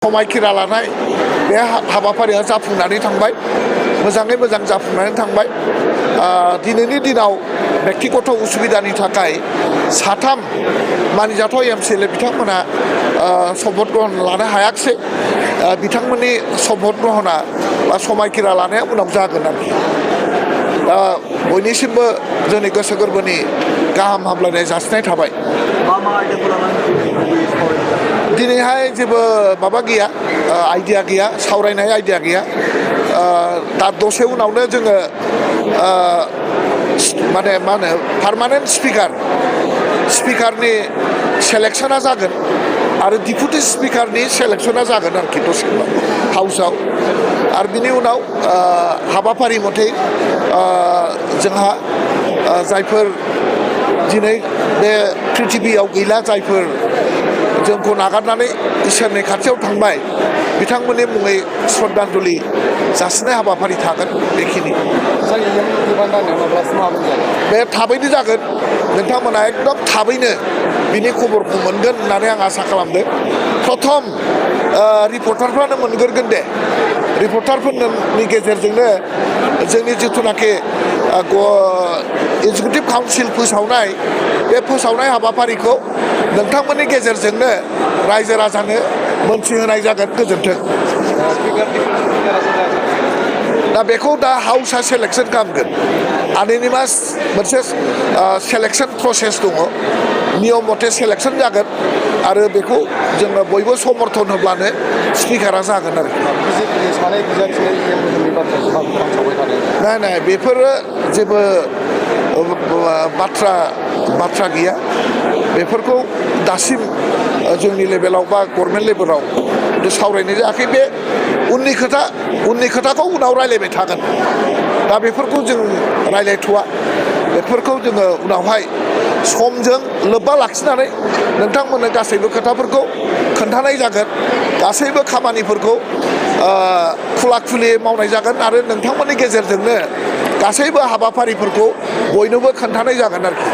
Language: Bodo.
समायखिरा लानाय बे हाबाफारिया जाफुंनानै थांबाय मोजाङै मोजां जाफुंनानै थांबाय दिनैनि दिनाव बेक्तिगत उसुबिदानि थाखाय साथाम मानिजाथाव एमसिएलए बिथांमोना शपथ ग्रहण लानो हायाखिसै बिथांमोननि शपथ ग्रहणा बा समायखिरा लानाया उनाव जागोन आरोखि दा बयनिसिमबो जोंनि गोसो गोरबोनि गाहाम हामलायनाय जासिनाय थाबाय दिनैहाय जेबो माबा गैया आइडिया गैया सावरायनाय आइडिया गैया दा दसे उनावनो जोङो माने मा होनो पार्मानेन्ट स्पिकारनि सेलेक्सना जागोन आरो डिपुटि स्पिकारनि सेलेक्सना जागोन आरोखि दसे उनाव हाउसआव आरो बिनि उनाव हाबाफारि मथै जोंहा जायफोर दिनै बे प्रिथिबियाव गैला जायफोर जोंखौ नागारनानै इसोरनि खाथियाव थांबाय बिथांमोननि मुङै श्रद्धान्जलि जासिनाय हाबाफारि थागोन बेखिनि बे थाबैनो जागोन नोंथांमोना एकदम थाबैनो बिनि खबरखौ मोनगोन होननानै आं आसा खालामदों प्रथम रिपर्टारफ्रानो मोनग्रोगोन दे रिपर्टारफोरनि गेजेरजोंनो जोंनि जिथुनाखि एगजिकिउटिभ काउन्सिल फोसावनाय बे फोसावनाय हाबाफारिखौ नोंथांमोननि गेजेरजोंनो रायजो राजानो मोनथिहोनाय जागोन गोजोन्थों दा बेखौ दा हाउसआ सेलेक्सन खालामगोन आनोनिमास मोनसे सेलेक्सन प्रसेस दङ नियम मथे सेलेक्सन जागोन आरो बेखौ जोङो बयबो समर्थन होब्लानो स्पिकारा जागोन आरो नाय बेफोरो जेबो बाथ्रा गैया बेफोरखौ दासिम जोंनि लेभेलाव बा गभर्नमेन्ट लेभेलाव सावरायनाय जायाखै बे उननि खोथाखौ उनाव रायलायबाय थागोन दा बेफोरखौ जों रायलायथ'वा बेफोरखौ जोङो उनावहाय समजों लोब्बा लाखिनानै नोंथांमोननो गासैबो खोथाफोरखौ खोन्थानाय जागोन गासैबो खामानिफोरखौ खुला खुलियै मावनाय जागोन आरो नोंथांमोननि गेजेरजोंनो गासैबो हाबाफारिफोरखौ बयनोबो खोन्थानाय जागोन आरोखि